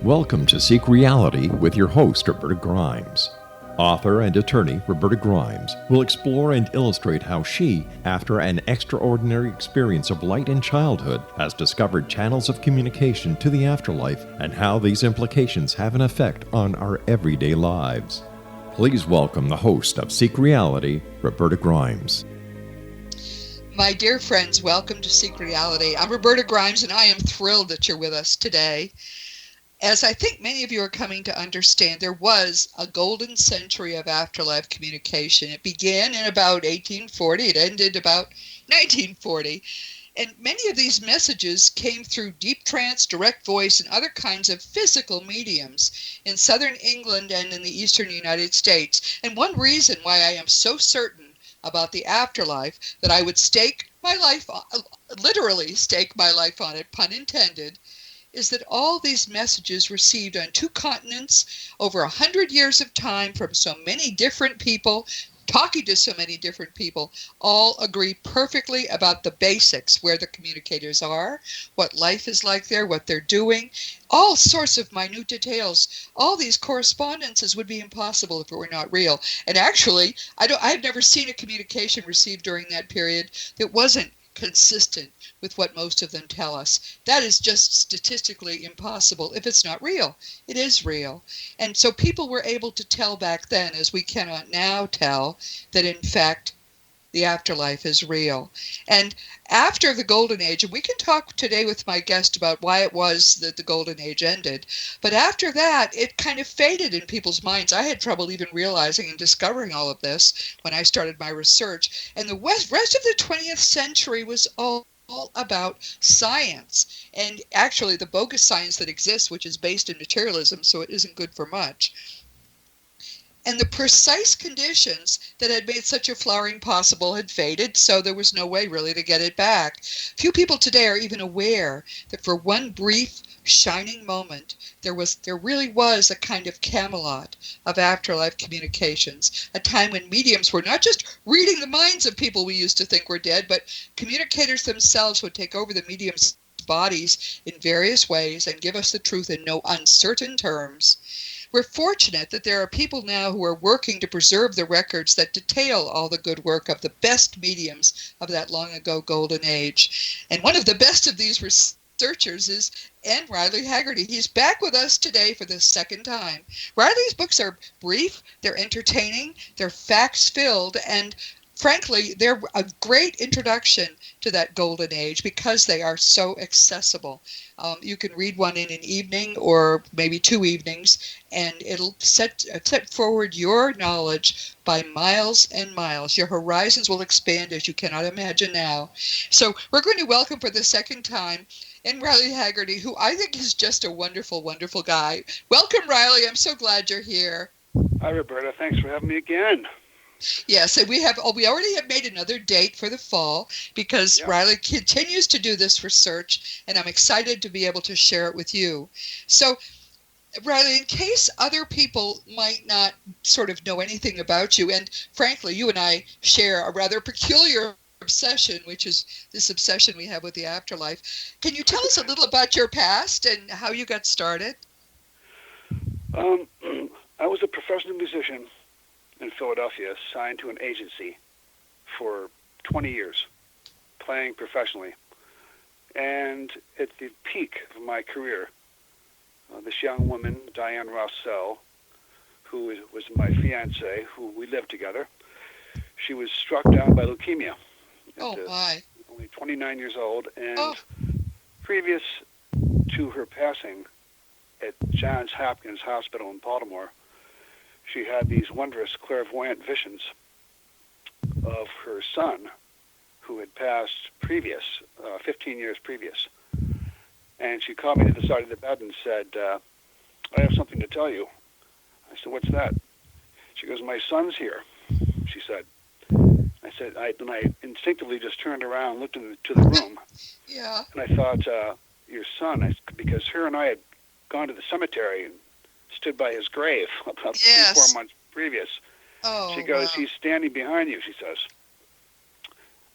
Welcome to Seek Reality with your host, Roberta Grimes. Author and attorney Roberta Grimes will explore and illustrate how she, after an extraordinary experience of light in childhood, has discovered channels of communication to the afterlife and how these implications have an effect on our everyday lives. Please welcome the host of Seek Reality, Roberta Grimes. My dear friends, welcome to Seek Reality. I'm Roberta Grimes, and I am thrilled that you're with us today. As I think many of you are coming to understand, there was a golden century of afterlife communication. It began in about 1840. It ended about 1940. And many of these messages came through deep trance, direct voice, and other kinds of physical mediums in southern England and in the eastern United States. And one reason why I am so certain about the afterlife that I would stake my life on, literally stake my life on it, pun intended, is that all these messages received on two continents over 100 years of time from so many different people, talking to so many different people, all agree perfectly about the basics, where the communicators are, what life is like there, what they're doing, all sorts of minute details. All these correspondences would be impossible if it were not real. And actually, I've never seen a communication received during that period that wasn't consistent with what most of them tell us. That is just statistically impossible if it's not real. It is real. And so people were able to tell back then, as we cannot now tell, that in fact the afterlife is real. And after the Golden Age, and we can talk today with my guest about why it was that the Golden Age ended, but after that, it kind of faded in people's minds. I had trouble even realizing and discovering all of this when I started my research. And the rest of the 20th century was all about science, and actually the bogus science that exists, which is based in materialism, so it isn't good for much. And the precise conditions that had made such a flowering possible had faded, so there was no way really to get it back. Few people today are even aware that for one brief, shining moment, there really was a kind of Camelot of afterlife communications, a time when mediums were not just reading the minds of people we used to think were dead, but communicators themselves would take over the mediums' bodies in various ways and give us the truth in no uncertain terms. We're fortunate that there are people now who are working to preserve the records that detail all the good work of the best mediums of that long ago golden age. And one of the best of these researchers is N. Riley Haegerty. He's back with us today for the second time. Riley's books are brief, they're entertaining, they're facts-filled, and frankly, they're a great introduction to that golden age because they are so accessible. You can read one in an evening or maybe 2 evenings, and it'll set forward your knowledge by miles and miles. Your horizons will expand as you cannot imagine now. So we're going to welcome for the second time N. Riley Haegerty, who I think is just a wonderful, wonderful guy. Welcome, Riley. I'm so glad you're here. Hi, Roberta. Thanks for having me again. Yes, and we already have made another date for the fall because Riley continues to do this research, and I'm excited to be able to share it with you. So, Riley, in case other people might not sort of know anything about you, and frankly, you and I share a rather peculiar obsession, which is this obsession we have with the afterlife. Can you tell us a little about your past and how you got started? I was a professional musician in Philadelphia, signed to an agency for 20 years, playing professionally. And at the peak of my career, this young woman, Diane Rossell, who was my fiancée, who we lived together, she was struck down by leukemia. Only 29 years old, and previous to her passing at Johns Hopkins Hospital in Baltimore, she had these wondrous clairvoyant visions of her son, who had passed 15 years previous. And she called me to the side of the bed and said, I have something to tell you. I said, what's that? She goes, my son's here, she said. I said, and I instinctively just turned around and looked into the room. Yeah. And I thought, your son, because her and I had gone to the cemetery and stood by his grave about 3-4 months previous. She goes, he's standing behind you, she says.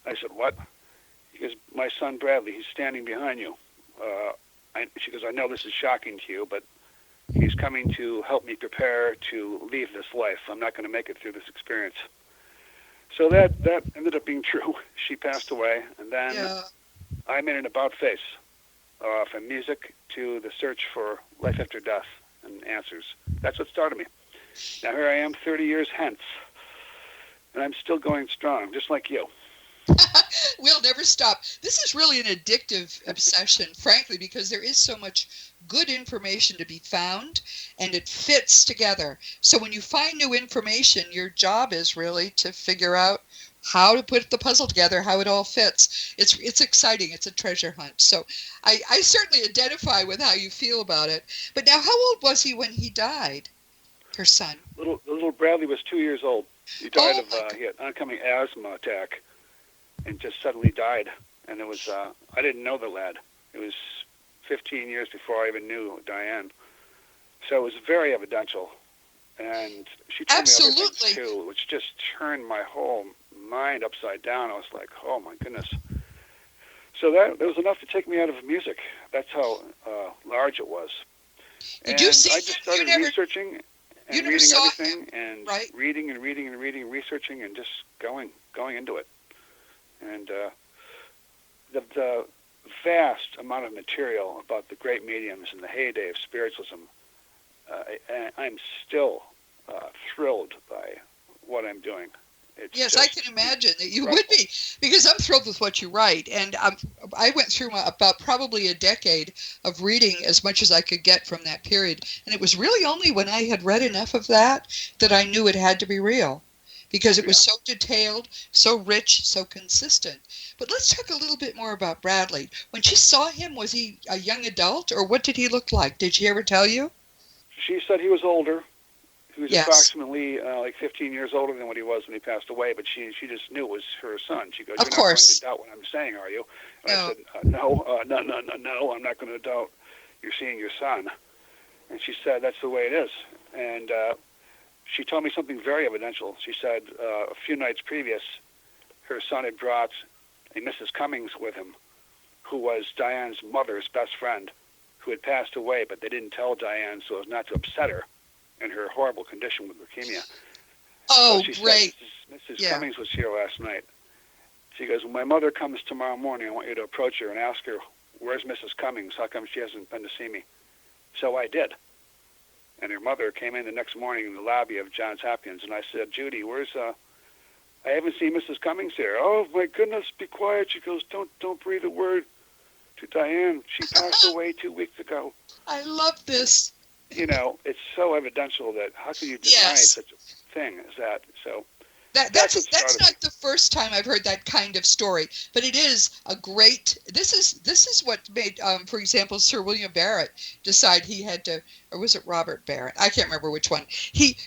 I said, what? She goes, my son Bradley, he's standing behind you. She goes, I know this is shocking to you, but He's coming to help me prepare to leave this life. I'm not going to make it through this experience. So that ended up being true. She passed away, and then I made an about-face from music to the search for life after death and answers. That's what started me. Now here I am 30 years hence, and I'm still going strong, just like you. We'll never stop. This is really an addictive obsession, frankly, because there is so much good information to be found, and it fits together. So when you find new information, your job is really to figure out how to put the puzzle together, how it all fits. It's exciting. It's a treasure hunt. So I certainly identify with how you feel about it. But now, how old was he when he died, her son? Little Bradley was 2 years old. He died he had oncoming asthma attack and just suddenly died. And it was, I didn't know the lad. It was 15 years before I even knew Diane. So it was very evidential. And she told me other things too, which just turned my whole mind upside down. I was like, oh my goodness. So that was enough to take me out of music. That's how large it was. Did you see I just started researching and reading everything and reading and researching and just going into it. And the vast amount of material about the great mediums and the heyday of spiritualism, I'm still thrilled by what I'm doing. Yes, I can imagine that you would be, because I'm thrilled with what you write. And I went through about probably a decade of reading as much as I could get from that period. And it was really only when I had read enough of that I knew it had to be real, because it was so detailed, so rich, so consistent. But let's talk a little bit more about Bradley. When she saw him, was he a young adult, or what did he look like? Did she ever tell you? She said he was older. He was approximately like 15 years older than what he was when he passed away, but she just knew it was her son. She goes, "You're not going to doubt what I'm saying, are you?" And I said, No, I'm not going to doubt you're seeing your son." And she said, "That's the way it is." And she told me something very evidential. She said a few nights previous, her son had brought a Mrs. Cummings with him, who was Diane's mother's best friend, who had passed away, but they didn't tell Diane so as not to upset her in her horrible condition with leukemia. Oh, so she great. said, Mrs. Cummings was here last night. She goes, "When my mother comes tomorrow morning, I want you to approach her and ask her, 'Where's Mrs. Cummings? How come she hasn't been to see me?'" So I did. And her mother came in the next morning in the lobby of Johns Hopkins, and I said, "Judy, where's I haven't seen Mrs. Cummings here." "Oh my goodness, be quiet." She goes, Don't breathe a word to Diane. She passed away 2 weeks ago." I love this. You know, it's so evidential that how can you deny such a thing as that? So that's not the first time I've heard that kind of story, but it is a great. This is what made, for example, Sir William Barrett decide he had to, or was it Robert Barrett? I can't remember which one. He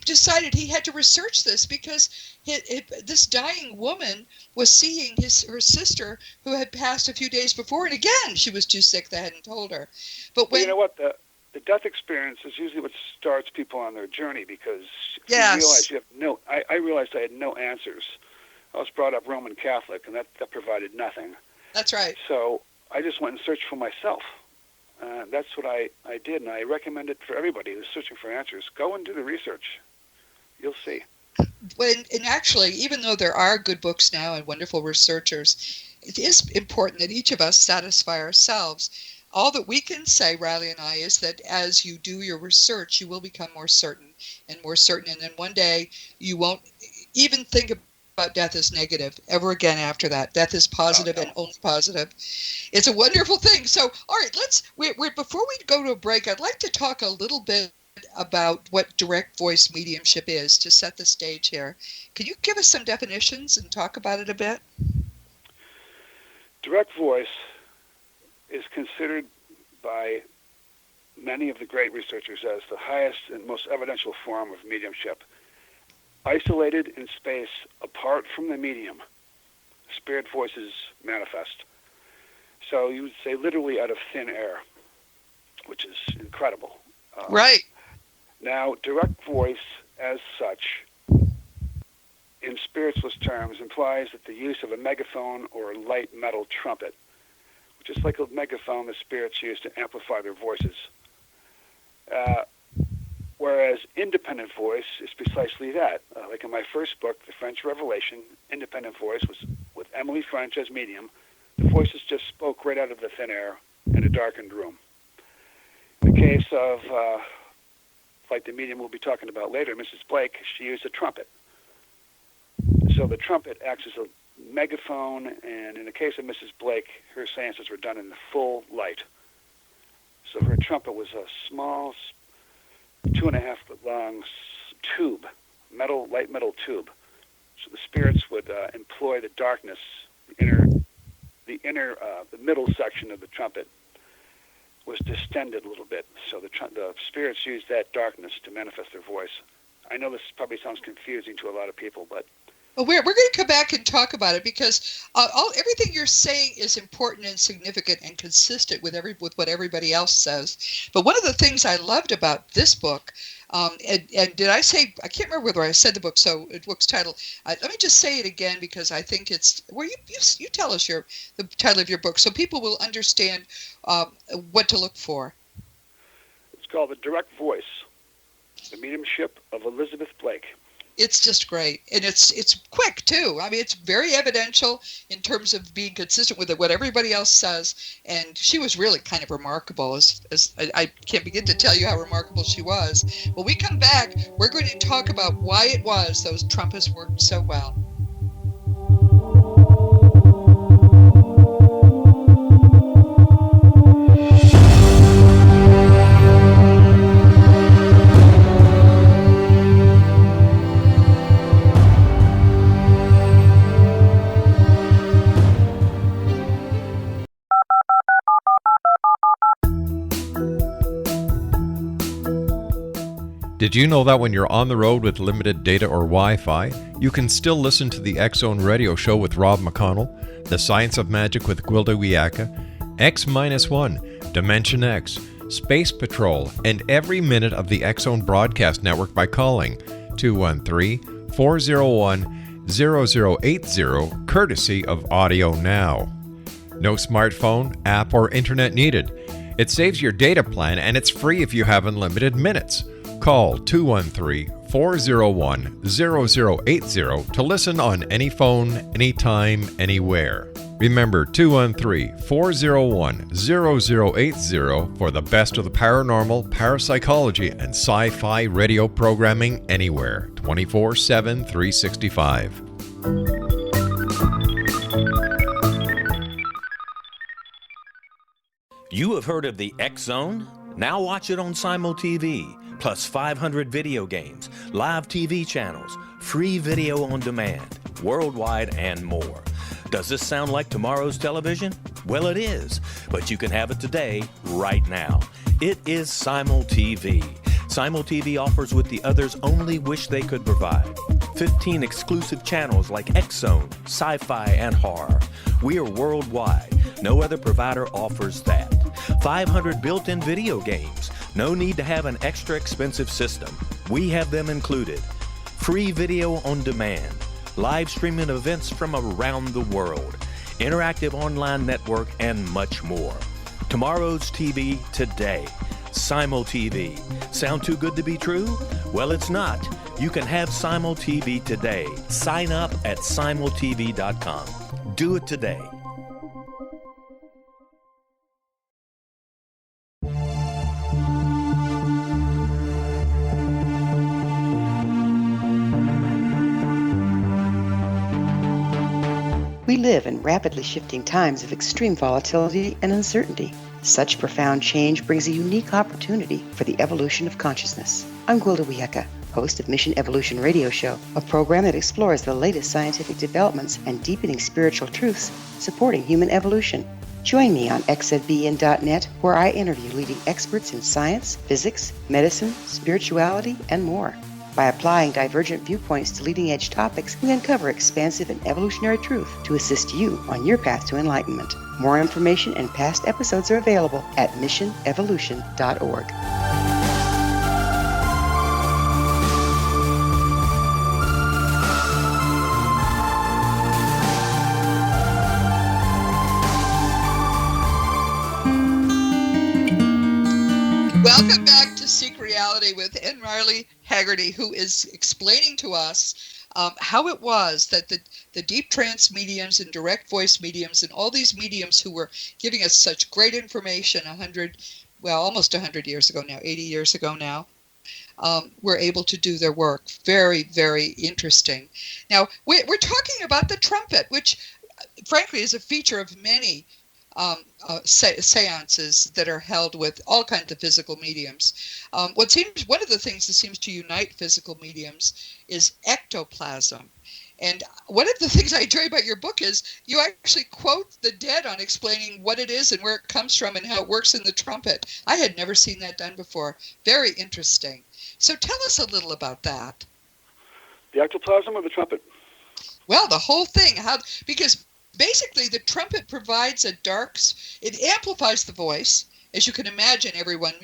decided he had to research this because this dying woman was seeing her sister who had passed a few days before, and again she was too sick. They hadn't told her. But when you know what the death experience is usually what starts people on their journey, because you realize you have I realized I had no answers. I was brought up Roman Catholic, and that provided nothing. That's right. So I just went and searched for myself. That's what I did, and I recommend it for everybody who's searching for answers. Go and do the research. You'll see. And actually, even though there are good books now and wonderful researchers, it is important that each of us satisfy ourselves. All that we can say, Riley and I, is that as you do your research, you will become more certain, and then one day you won't even think about death as negative ever again after that. Death is positive and only positive. It's a wonderful thing. So, all right, before we go to a break, I'd like to talk a little bit about what direct voice mediumship is to set the stage here. Can you give us some definitions and talk about it a bit? Direct voice is considered by many of the great researchers as the highest and most evidential form of mediumship. Isolated in space, apart from the medium, spirit voices manifest. So you would say literally out of thin air, which is incredible. Right. Now, direct voice as such, in spiritualist terms, implies that the use of a megaphone or a light metal trumpet, just like a megaphone the spirits use to amplify their voices. Whereas independent voice is precisely that. Like in my first book, The French Revelation, independent voice was with Emily French as medium. The voices just spoke right out of the thin air in a darkened room. In the case of, like the medium we'll be talking about later, Mrs. Blake, she used a trumpet. So the trumpet acts as a megaphone, and in the case of Mrs. Blake, her seances were done in the full light. So her trumpet was a small 2.5-foot long tube, light metal tube. So the spirits would employ the darkness, the middle section of the trumpet was distended a little bit. So the spirits used that darkness to manifest their voice. I know this probably sounds confusing to a lot of people, but well, we're going to come back and talk about it because everything you're saying is important and significant and consistent with what everybody else says. But one of the things I loved about this book, and did I say, I can't remember whether I said the book's title. Let me just say it again because I think it's, well, you tell us the title of your book so people will understand what to look for. It's called The Direct Voice, The Mediumship of Elizabeth Blake. It's just great, and it's quick too. I mean, it's very evidential in terms of being consistent with what everybody else says. And she was really kind of remarkable. As I can't begin to tell you how remarkable she was. When we come back, we're going to talk about why it was those trumpets worked so well. Did you know that when you're on the road with limited data or Wi-Fi, you can still listen to the X-Zone Radio Show with Rob McConnell, The Science of Magic with Gwilda Wiyaka, X-1, Dimension X, Space Patrol, and every minute of the X-Zone broadcast network by calling 213-401-0080, courtesy of Audio Now. No smartphone, app, or internet needed. It saves your data plan and it's free if you have unlimited minutes. Call 213-401-0080 to listen on any phone, anytime, anywhere. Remember 213-401-0080 for the best of the paranormal, parapsychology, and sci-fi radio programming anywhere, 24/7, 365. You have heard of the X-Zone? Now watch it on Simul TV. Plus 500 video games, live TV channels, free video on demand, worldwide, and more. Does this sound like tomorrow's television? Well, it is, but you can have it today, right now. It is Simul TV. Simul TV offers what the others only wish they could provide. 15 exclusive channels like X-Zone, Sci-Fi, and Horror. We are worldwide. No other provider offers that. 500 built-in video games. No need to have an extra expensive system. We have them included. Free video on demand. Live streaming events from around the world. Interactive online network, and much more. Tomorrow's TV today. Simul TV. Sound too good to be true? Well, it's not. You can have Simul TV today. Sign up at simultv.com. Do it today. We live in rapidly shifting times of extreme volatility and uncertainty. Such profound change brings a unique opportunity for the evolution of consciousness. I'm Gwilda Wiyaka, host of Mission Evolution Radio Show, a program that explores the latest scientific developments and deepening spiritual truths supporting human evolution. Join me on xzbn.net, where I interview leading experts in science, physics, medicine, spirituality, and more. By applying divergent viewpoints to leading-edge topics, we uncover expansive and evolutionary truth to assist you on your path to enlightenment. More information and past episodes are available at missionevolution.org. Welcome back to Seek Reality with N. Riley Haegerty, who is explaining to us how it was that the deep trance mediums and direct voice mediums and all these mediums who were giving us such great information almost 100 years ago now, 80 years ago now, were able to do their work. Very, very interesting. Now, we're talking about the trumpet, which frankly is a feature of many seances that are held with all kinds of physical mediums. One of the things that seems to unite physical mediums is ectoplasm. And one of the things I enjoy about your book is you actually quote the dead on explaining what it is and where it comes from and how it works in the trumpet. I had never seen that done before. Very interesting. So tell us a little about that. The ectoplasm or the trumpet? Well, the whole thing. Because basically, the trumpet provides it amplifies the voice. As you can imagine, everyone,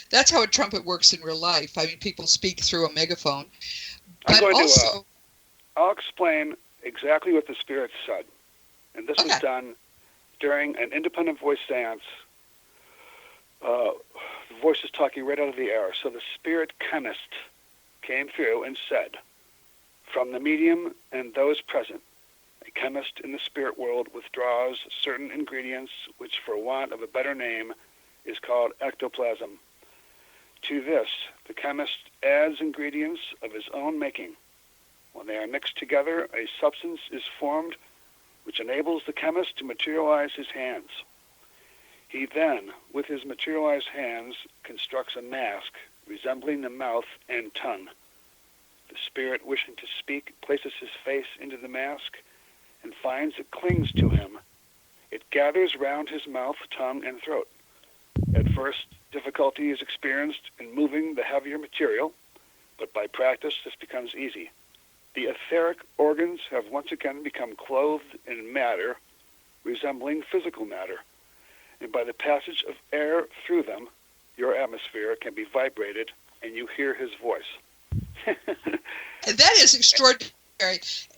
that's how a trumpet works in real life. I mean, people speak through a megaphone. But I'll explain exactly what the spirits said. And this was done during an independent voice seance. The voice is talking right out of the air. So the spirit chemist came through and said, from the medium and those present, a chemist in the spirit world withdraws certain ingredients which, for want of a better name, is called ectoplasm. To this, the chemist adds ingredients of his own making. When they are mixed together, a substance is formed which enables the chemist to materialize his hands. He then, with his materialized hands, constructs a mask resembling the mouth and tongue. The spirit, wishing to speak, places his face into the mask and finds it clings to him. It gathers round his mouth, tongue, and throat. At first, difficulty is experienced in moving the heavier material, but by practice this becomes easy. The etheric organs have once again become clothed in matter, resembling physical matter, and by the passage of air through them, your atmosphere can be vibrated, and you hear his voice. That is extraordinary.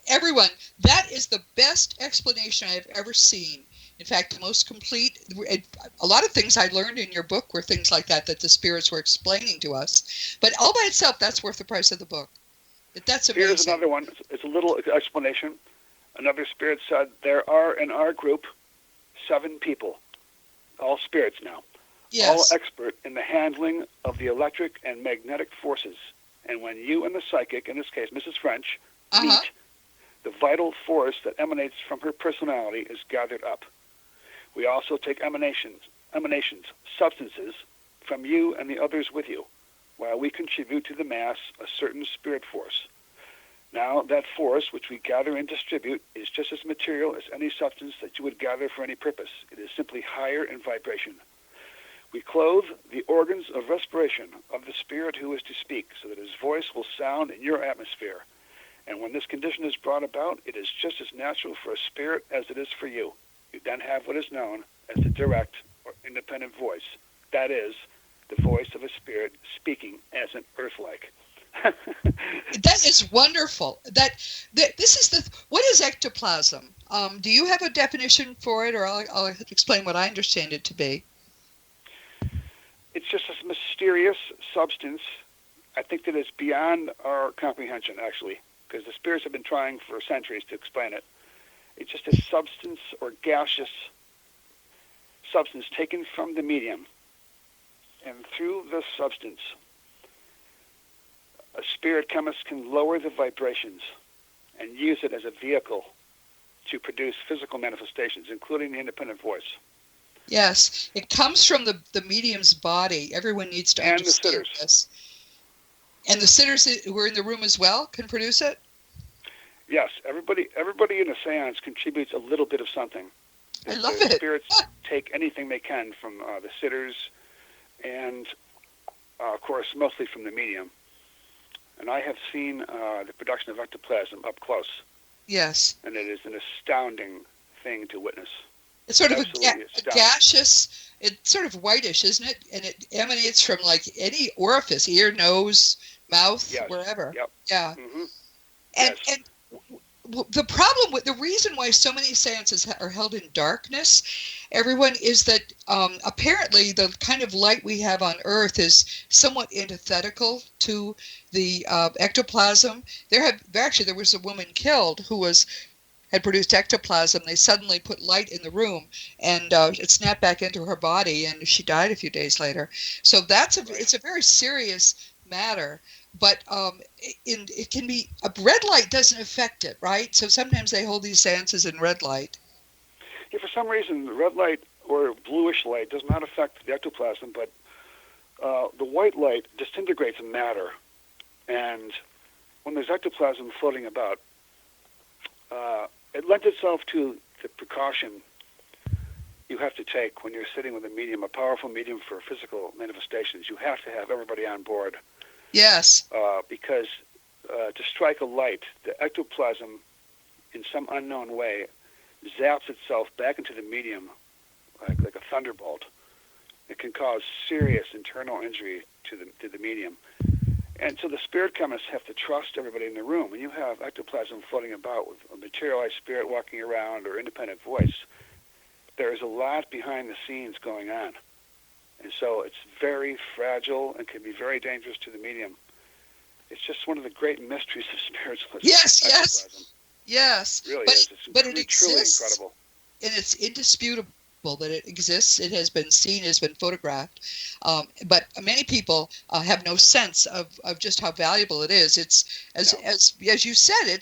Everyone, that is the best explanation I have ever seen. In fact, the most complete. A lot of things I learned in your book were things like that the spirits were explaining to us. But all by itself, that's worth the price of the book. That's amazing. Here's another one. It's a little explanation. Another spirit said, there are in our group 7 people, all spirits now, all expert in the handling of the electric and magnetic forces. And when you and the psychic, in this case Mrs. French, meet, the vital force that emanates from her personality is gathered up. We also take emanations, substances, from you and the others with you, while we contribute to the mass a certain spirit force. Now, that force which we gather and distribute is just as material as any substance that you would gather for any purpose. It is simply higher in vibration. We clothe the organs of respiration of the spirit who is to speak, so that his voice will sound in your atmosphere. And when this condition is brought about, it is just as natural for a spirit as it is for you. You then have what is known as the direct or independent voice. That is, the voice of a spirit speaking as an earth-like. That is wonderful. What is ectoplasm? Do you have a definition for it, or I'll explain what I understand it to be? It's just this mysterious substance. I think that it's beyond our comprehension, actually, because the spirits have been trying for centuries to explain it. It's just a substance or gaseous substance taken from the medium. And through this substance, a spirit chemist can lower the vibrations and use it as a vehicle to produce physical manifestations, including the independent voice. Yes, it comes from the medium's body. Everyone needs to understand this. And the sitters who are in the room as well can produce it? Yes, everybody in a seance contributes a little bit of something. I love it. Spirits take anything they can from the sitters and, of course, mostly from the medium. And I have seen the production of ectoplasm up close. Yes. And it is an astounding thing to witness. It's sort of a gaseous, it's sort of whitish, isn't it? And it emanates from like any orifice, ear, nose, mouth, wherever. Yep. Yeah. Mm-hmm. And Well, the reason why so many seances are held in darkness, everyone, is that apparently the kind of light we have on Earth is somewhat antithetical to the ectoplasm. There was a woman killed who had produced ectoplasm. They suddenly put light in the room, and it snapped back into her body, and she died a few days later. So it's a very serious matter. But it can be, a red light doesn't affect it, right? So sometimes they hold these seances in red light. Yeah, for some reason, the red light or bluish light does not affect the ectoplasm, but the white light disintegrates matter. And when there's ectoplasm floating about, it lends itself to the precaution you have to take when you're sitting with a medium, a powerful medium for physical manifestations. You have to have everybody on board. Yes. Because to strike a light, the ectoplasm, in some unknown way, zaps itself back into the medium like a thunderbolt. It can cause serious internal injury to the medium. And so the spirit chemists have to trust everybody in the room. When you have ectoplasm floating about with a materialized spirit walking around or independent voice, there is a lot behind the scenes going on. And so it's very fragile and can be very dangerous to the medium. It's just one of the great mysteries of spiritualism. Yes. It really is. It's it truly exists, incredible. And it's indisputable that it exists. It has been seen, it has been photographed. But many people have no sense of just how valuable it is. It's, as you said,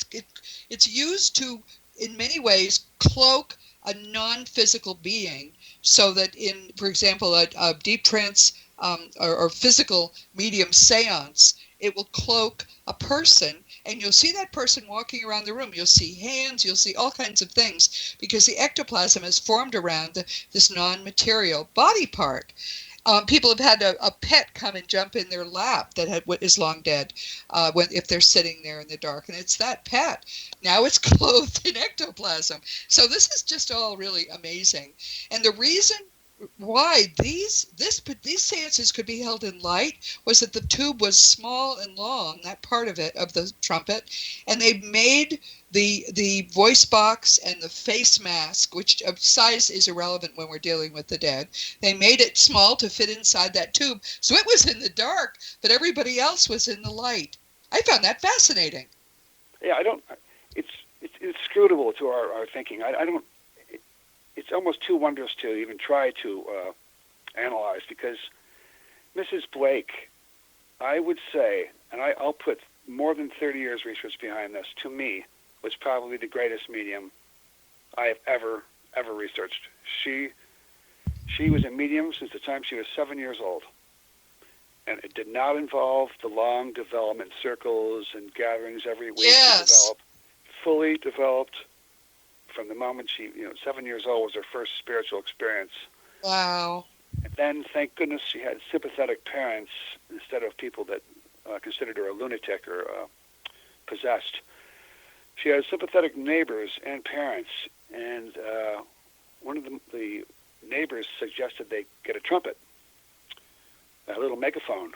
it's used to, in many ways, cloak a non-physical being, so that in, for example, a deep trance or physical medium seance, it will cloak a person, and you'll see that person walking around the room. You'll see hands, you'll see all kinds of things, because the ectoplasm is formed around this non-material body part. People have had a pet come and jump in their lap that is long dead if they're sitting there in the dark, and it's that pet. Now it's clothed in ectoplasm. So this is just all really amazing. And the reason why these seances could be held in light was that the tube was small and long, that part of it, of the trumpet, and they made the voice box and the face mask, which of size is irrelevant when we're dealing with the dead. They made it small to fit inside that tube, so it was in the dark, but everybody else was in the light. I found that fascinating. Yeah, it's inscrutable to our thinking. I don't. It's almost too wondrous to even try to analyze, because Mrs. Blake, I would say, and I'll put more than 30 years research behind this, to me, was probably the greatest medium I have ever researched. She was a medium since the time she was 7 years old, and it did not involve the long development circles and gatherings every week. Yes. Fully developed from the moment she, 7 years old was her first spiritual experience. Wow. And then, thank goodness, she had sympathetic parents instead of people that considered her a lunatic or possessed. She had sympathetic neighbors and parents, and one of the neighbors suggested they get a trumpet, a little megaphone.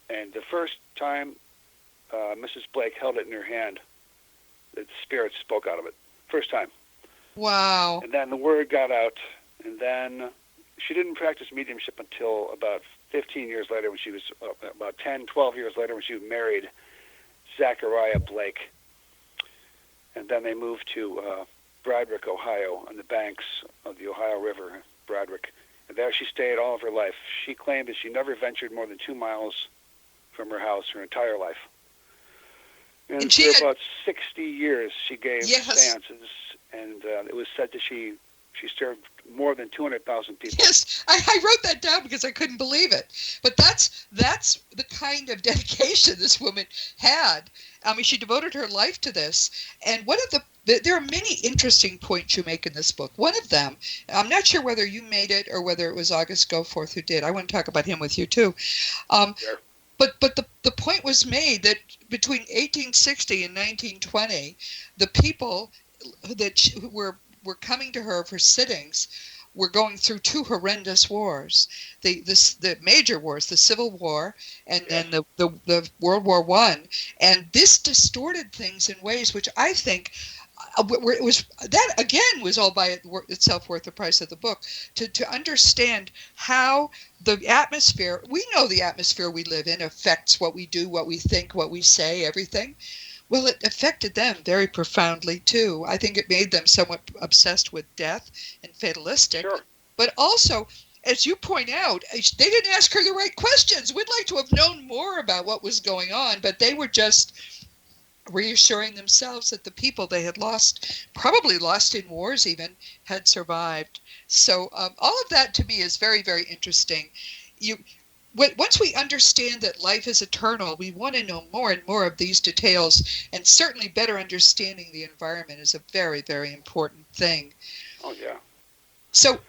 And the first time Mrs. Blake held it in her hand, the spirit spoke out of it. First time. Wow. And then the word got out, and then she didn't practice mediumship until about 15 years later, when she was about 10, 12 years later, when she married Zachariah Blake. And then they moved to Bradwick, Ohio, on the banks of the Ohio River, Bradwick. And there she stayed all of her life. She claimed that she never ventured more than 2 miles from her house her entire life. And for about 60 years, she gave seances, and it was said that she served more than 200,000 people. Yes, I wrote that down because I couldn't believe it. But that's the kind of dedication this woman had. I mean, she devoted her life to this. And there are many interesting points you make in this book. One of them, I'm not sure whether you made it or whether it was August Goforth who did. I want to talk about him with you too. Sure. But the point was made that between 1860 and 1920, the people who were coming to her for sittings were going through 2 horrendous wars, the major wars, the Civil War and then the World War I, and this distorted things in ways which I think It was that again was all by itself worth the price of the book. To understand how the atmosphere, we know the atmosphere we live in affects what we do, what we think, what we say, everything. Well, it affected them very profoundly too. I think it made them somewhat obsessed with death and fatalistic. Sure. But also, as you point out, they didn't ask her the right questions. We'd like to have known more about what was going on, but they were just reassuring themselves that the people they had lost, probably lost in wars even, had survived. So all of that to me is very, very interesting. Once we understand that life is eternal, we want to know more and more of these details, and certainly better understanding the environment is a very, very important thing. Oh, yeah. So,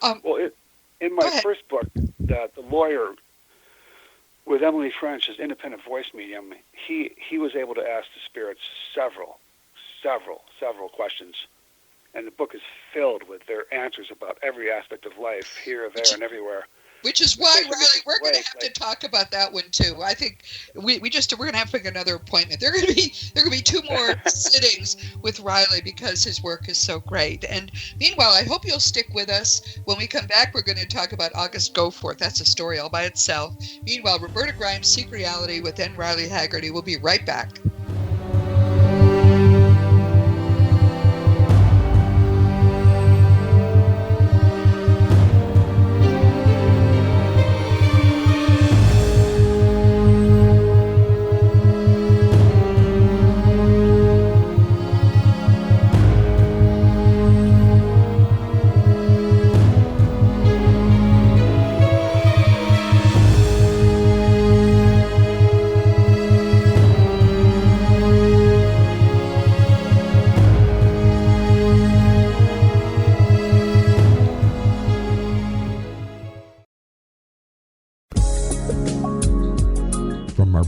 in my first book, the lawyer with Emily French as independent voice medium, he was able to ask the spirits several questions. And the book is filled with their answers about every aspect of life, here, there, and everywhere. Which is why, Riley, we're going to have to talk about that one too. I think we're going to have to make another appointment. There are going to be 2 more sittings with Riley because his work is so great. And meanwhile, I hope you'll stick with us. When we come back, we're going to talk about August Goforth. That's a story all by itself. Meanwhile, Roberta Grimes, Seek Reality with N. Riley Haegerty. We'll be right back.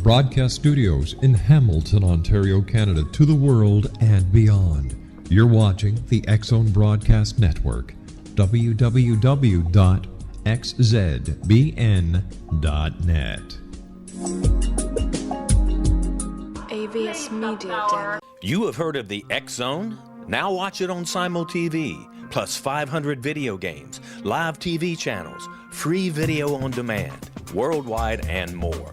Broadcast studios in Hamilton, Ontario, Canada, to the world and beyond. You're watching the X-Zone Broadcast Network, www.xzbn.net. AVS Media Den. You have heard of the X-Zone? Now watch it on Simul TV, plus 500 video games, live TV channels, free video on demand, worldwide, and more.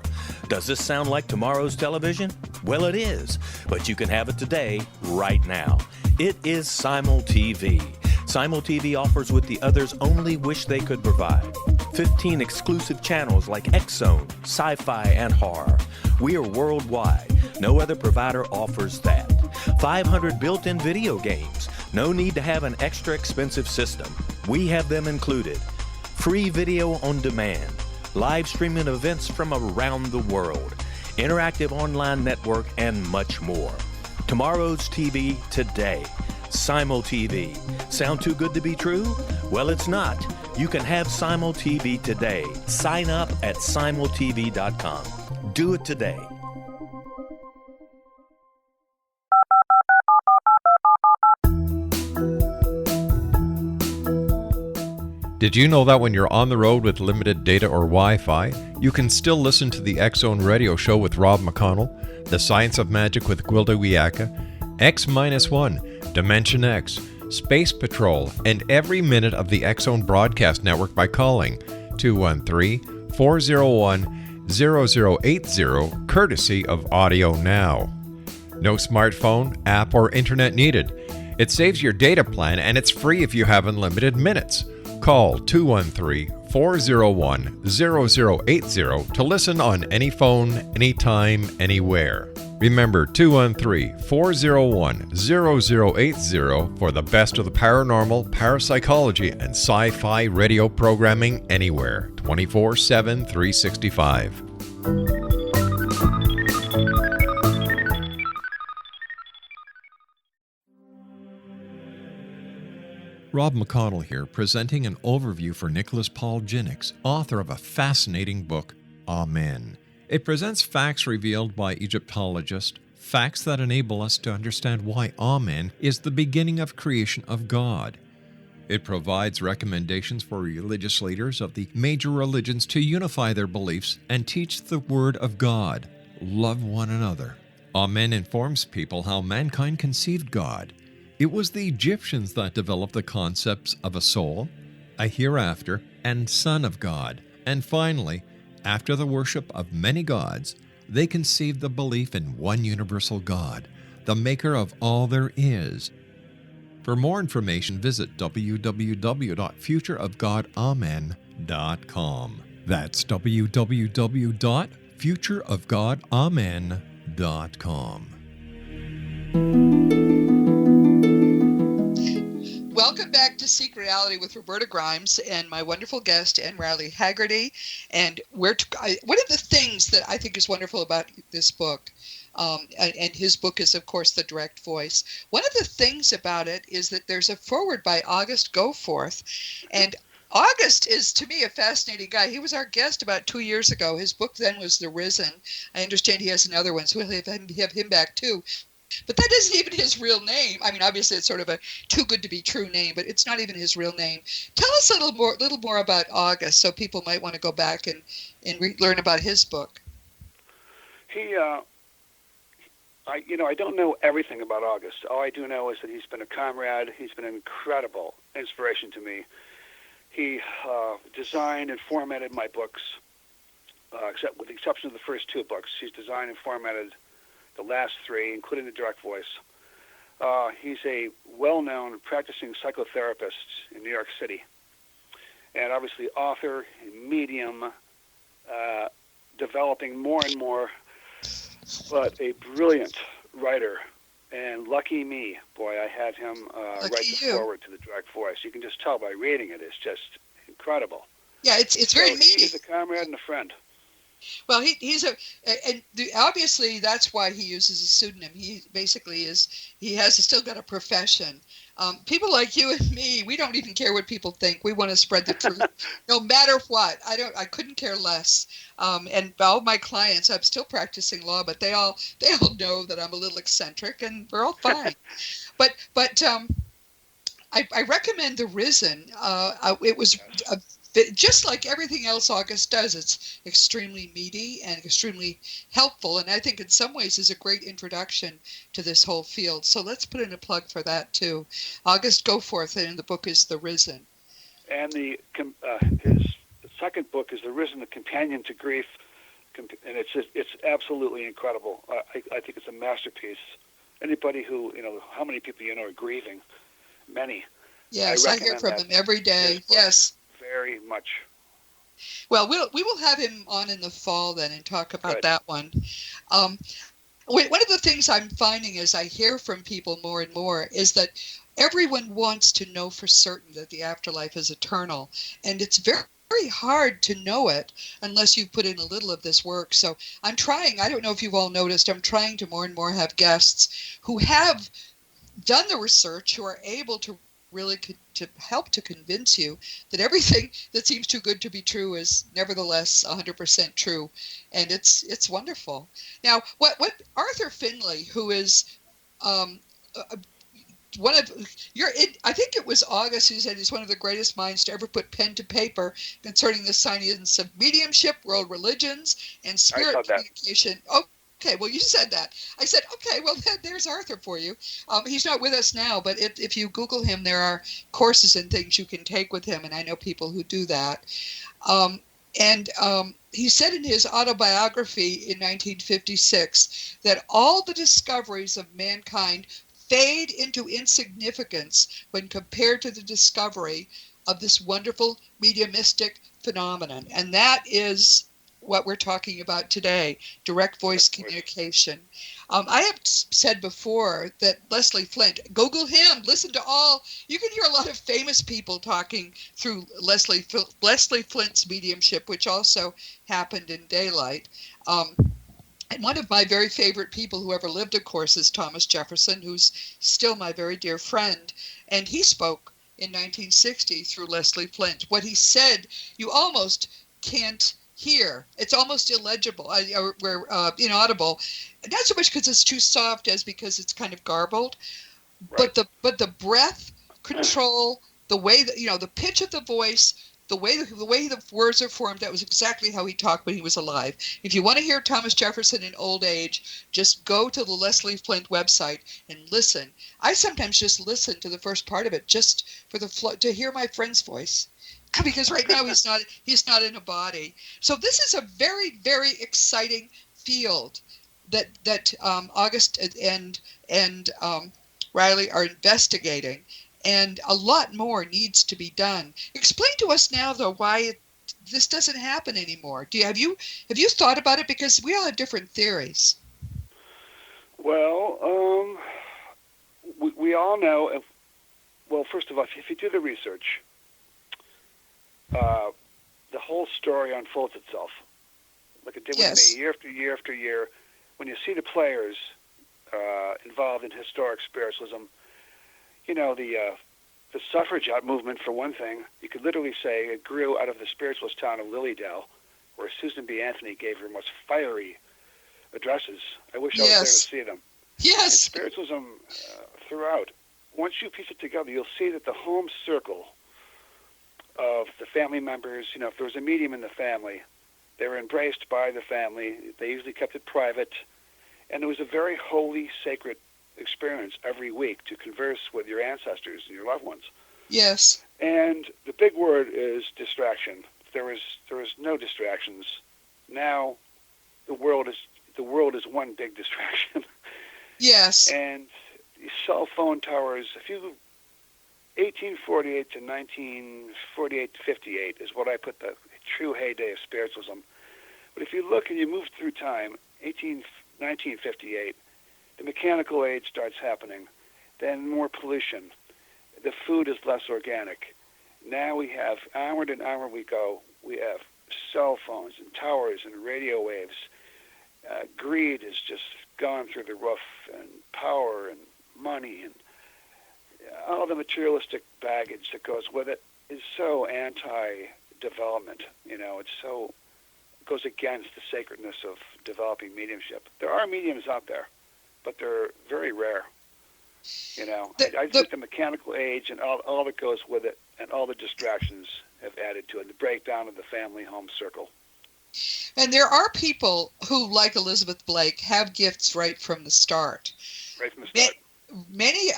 Does this sound like tomorrow's television? Well, it is, but you can have it today, right now. It is Simul TV. Simul TV offers what the others only wish they could provide. 15 exclusive channels like X-Zone, sci-fi, and horror. We are worldwide. No other provider offers that. 500 built-in video games. No need to have an extra expensive system. We have them included. Free video on demand. Live streaming events from around the world, interactive online network, and much more. Tomorrow's TV today. Simul TV. Sound too good to be true? Well, it's not. You can have Simul TV today. Sign up at simultv.com. Do it today. Did you know that when you're on the road with limited data or Wi-Fi, you can still listen to the X-Zone Radio Show with Rob McConnell, The Science of Magic with Gwilda Wiyaka, X-1, Dimension X, Space Patrol, and every minute of the X-Zone Broadcast Network by calling 213-401-0080, courtesy of Audio Now. No smartphone, app, or internet needed. It saves your data plan and it's free if you have unlimited minutes. Call 213-401-0080 to listen on any phone, anytime, anywhere. Remember 213-401-0080 for the best of the paranormal, parapsychology, and sci-fi radio programming anywhere, 24/7, 365. Rob McConnell here, presenting an overview for Nicholas Paul Jennings, author of a fascinating book, Amen. It presents facts revealed by Egyptologists, facts that enable us to understand why Amen is the beginning of creation of God. It provides recommendations for religious leaders of the major religions to unify their beliefs and teach the Word of God. Love one another. Amen informs people how mankind conceived God. It was the Egyptians that developed the concepts of a soul, a hereafter, and Son of God. And finally, after the worship of many gods, they conceived the belief in one universal God, the maker of all there is. For more information, visit www.futureofgodamen.com. That's www.futureofgodamen.com. Welcome back to Seek Reality with Roberta Grimes and my wonderful guest, Anne Riley Haegerty. And one of the things that I think is wonderful about this book, and his book is, of course, The Direct Voice. One of the things about it is that there's a foreword by August Goforth. And August is, to me, a fascinating guy. He was our guest about 2 years ago. His book then was The Risen. I understand he has another one, so we'll have him back too. But that isn't even his real name. I mean, obviously, it's sort of a too good to be true name, but it's not even his real name. Tell us a little more about August, so people might want to go back and learn about his book. I don't know everything about August. All I do know is that he's been a comrade. He's been an incredible inspiration to me. He designed and formatted my books, except with the exception of the first two books. He's designed and formatted the last three, including The Direct Voice. He's a well-known practicing psychotherapist in New York City, and obviously author, medium, developing more and more, but a brilliant writer. And lucky me, boy, I had him write the foreword to The Direct Voice. You can just tell by reading it; it's just incredible. Yeah, it's very meaty. He's a comrade and a friend. Well, obviously that's why he uses a pseudonym. He basically has still got a profession. People like you and me, we don't even care what people think. We want to spread the truth, no matter what. I couldn't care less. And all my clients, I'm still practicing law, but they all know that I'm a little eccentric, and we're all fine. But I recommend The Risen. It was just like everything else August does. It's extremely meaty and extremely helpful, and I think in some ways is a great introduction to this whole field. So let's put in a plug for that too. August Goforth, and the book is The Risen. And his second book is The Risen, the Companion to Grief, and it's absolutely incredible. I think it's a masterpiece. Anybody who, how many people are grieving? Many. Yes, I hear from them every day. Yes. Very much. Well, we will have him on in the fall then and talk about that one. One of the things I'm finding as I hear from people more and more is that everyone wants to know for certain that the afterlife is eternal, and it's very, very hard to know it unless you put in a little of this work. So I'm trying, I don't know if you've all noticed, I'm trying to more and more have guests who have done the research, who are able to really to help to convince you that everything that seems too good to be true is nevertheless 100% true, and it's wonderful. Now, what Arthur Finley, who is one of I think it was August who said he's one of the greatest minds to ever put pen to paper concerning the science of mediumship, world religions, and spirit communication. Okay, well, you said that. I said, okay, well, there's Arthur for you. He's not with us now, but if you Google him, there are courses and things you can take with him, and I know people who do that. He said in his autobiography in 1956 that all the discoveries of mankind fade into insignificance when compared to the discovery of this wonderful mediumistic phenomenon. And that is what we're talking about today, direct voice communication. I have said before that Leslie Flint, Google him, listen to you can hear a lot of famous people talking through Leslie Flint's mediumship, which also happened in daylight. And one of my very favorite people who ever lived, of course, is Thomas Jefferson, who's still my very dear friend. And he spoke in 1960 through Leslie Flint. What he said, you almost can't hear. It's almost illegible, or inaudible. Not so much because it's too soft as because it's kind of garbled. Right. But the breath control, the way that, the pitch of the voice, the way the words are formed, that was exactly how he talked when he was alive. If you want to hear Thomas Jefferson in old age, just go to the Leslie Flint website and listen. I sometimes just listen to the first part of it just for to hear my friend's voice, because right now he's not in a body. So this is a very, very exciting field that August and Riley are investigating. And a lot more needs to be done. Explain to us now, though, why this doesn't happen anymore. Have you thought about it? Because we all have different theories. Well, we all know. Well, first of all, if you do the research, the whole story unfolds itself, like it did with me, year after year after year. When you see the players involved in historic spiritualism. You know, the suffragette movement, for one thing, you could literally say it grew out of the spiritualist town of Lilydale, where Susan B. Anthony gave her most fiery addresses. I wish I was there to see them. Yes. And spiritualism throughout. Once you piece it together, you'll see that the home circle of the family members, you know, if there was a medium in the family, they were embraced by the family. They usually kept it private. And it was a very holy, sacred experience every week to converse with your ancestors and your loved ones. Yes. And the big word is distraction. There was no distractions. Now the world is one big distraction. Yes. And cell phone towers, 1848 to 1948 to 58 is what I put the true heyday of spiritualism. But if you look and you move through time, 1958, the mechanical age starts happening, then more pollution. The food is less organic. Now we have, onward and onward we go, we have cell phones and towers and radio waves. Greed has just gone through the roof, and power and money and all the materialistic baggage that goes with it is so anti-development. You know, it goes against the sacredness of developing mediumship. There are mediums out there, but they're very rare. You know, I think the mechanical age and all that goes with it and all the distractions have added to it, the breakdown of the family home circle. And there are people who, like Elizabeth Blake, have gifts right from the start. Right from the start. Many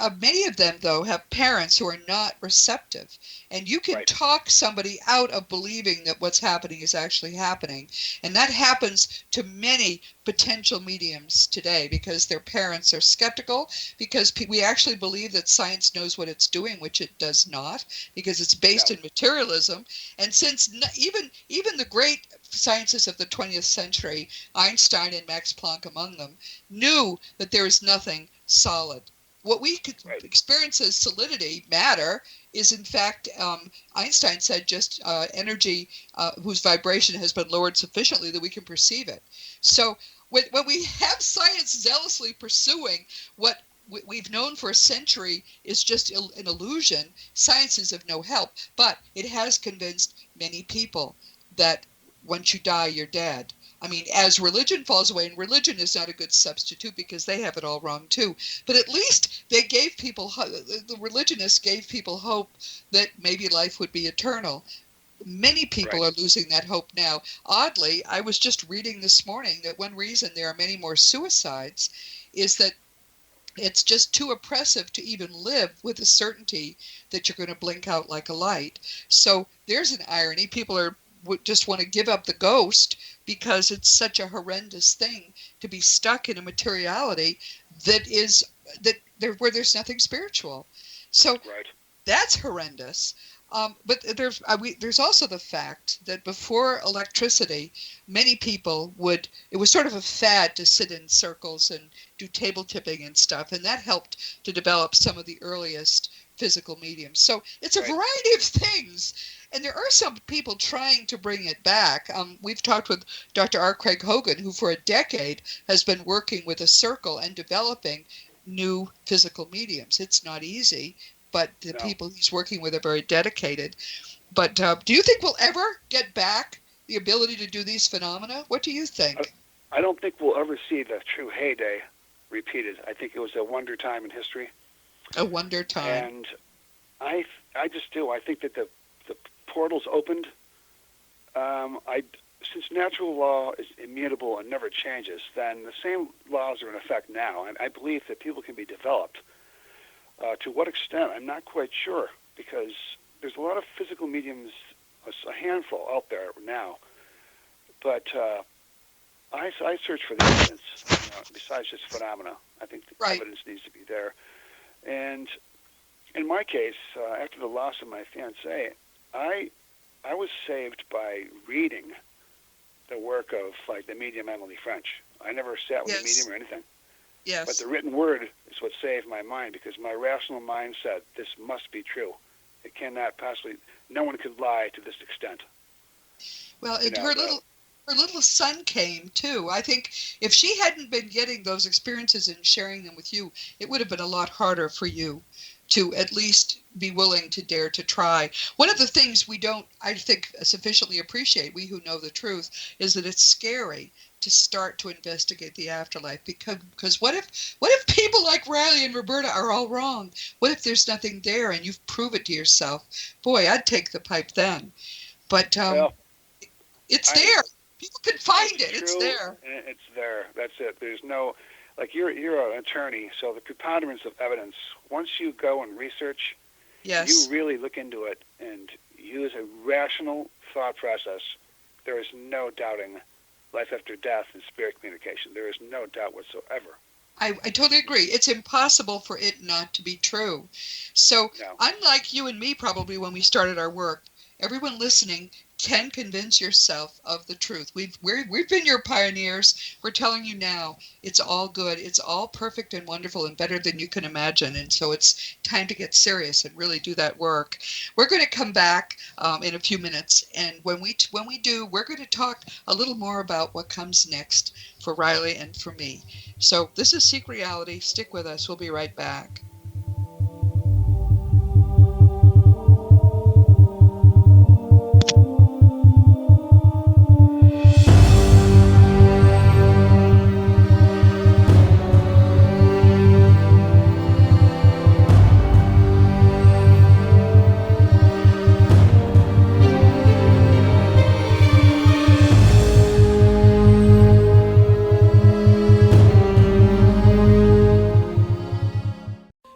of them, though, have parents who are not receptive. And you can talk somebody out of believing that what's happening is actually happening. And that happens to many potential mediums today because their parents are skeptical, because we actually believe that science knows what it's doing, which it does not, because it's based in materialism. And since even the great scientists of the 20th century, Einstein and Max Planck among them, knew that there is nothing solid. What we could experience as solidity, matter, is in fact, Einstein said, just energy whose vibration has been lowered sufficiently that we can perceive it. So when we have science zealously pursuing what we've known for a century is just an illusion, science is of no help. But it has convinced many people that once you die, you're dead. I mean, as religion falls away, and religion is not a good substitute because they have it all wrong too, but at least they gave people, the religionists gave people hope that maybe life would be eternal. Many people are losing that hope now. Oddly, I was just reading this morning that one reason there are many more suicides is that it's just too oppressive to even live with the certainty that you're going to blink out like a light. So there's an irony. People just want to give up the ghost because it's such a horrendous thing to be stuck in a materiality where there's nothing spiritual. So that's horrendous. But there's also the fact that before electricity, many people it was sort of a fad to sit in circles and do table tipping and stuff, and that helped to develop some of the earliest physical mediums. So it's a variety of things. And there are some people trying to bring it back. We've talked with Dr. R. Craig Hogan, who for a decade has been working with a circle and developing new physical mediums. It's not easy, but the people he's working with are very dedicated. But do you think we'll ever get back the ability to do these phenomena? What do you think? I don't think we'll ever see the true heyday repeated. I think it was a wonder time in history. A wonder time. And I just do. I think that the portals opened, since natural law is immutable and never changes, then the same laws are in effect now. And I believe that people can be developed. To what extent, I'm not quite sure, because there's a lot of physical mediums, a handful out there now. But I search for the evidence, besides just phenomena. I think the evidence needs to be there. And in my case, after the loss of my fiancée, I was saved by reading the work of, like, the medium Emily French. I never sat with a medium or anything. Yes. But the written word is what saved my mind, because my rational mind said, this must be true. It cannot possibly, no one could lie to this extent. Well, her little son came, too. I think if she hadn't been getting those experiences and sharing them with you, it would have been a lot harder for you to at least be willing to dare to try. One of the things we don't, I think, sufficiently appreciate, we who know the truth, is that it's scary to start to investigate the afterlife, because what if people like Riley and Roberta are all wrong? What if there's nothing there and you've proved it to yourself? Boy, I'd take the pipe then. But it's there. People can find it. It's there. It's there. That's it. There's no, like, you're an attorney, so the preponderance of evidence, once you go and research, you really look into it and use a rational thought process, there is no doubting life after death and spirit communication. There is no doubt whatsoever. I totally agree. It's impossible for it not to be true. So unlike you and me, probably, when we started our work, everyone listening can convince yourself of the truth. We've been your pioneers. We're telling you now, it's all good. It's all perfect and wonderful and better than you can imagine. And so it's time to get serious and really do that work. We're going to come back in a few minutes, and when we do, we're going to talk a little more about what comes next for Riley and for me. So this is Seek Reality. Stick with us. We'll be right back.